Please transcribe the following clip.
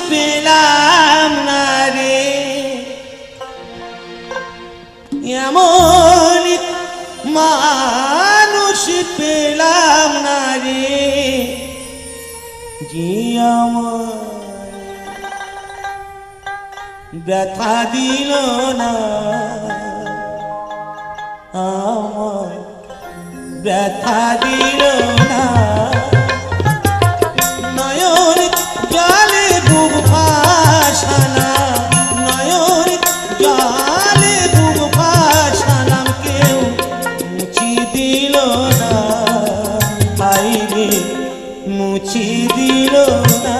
পেলাম না রে, এমন মানুষ পেলাম না রে, যে আমার ব্যথা দিল না, আমার ব্যথা দিল না। নয়ন জলে বুক ভাসানা, নয়ন জলে বুক ভাসানাম, কেউ মুছি দিল না, হায় রে মুছি দিল না।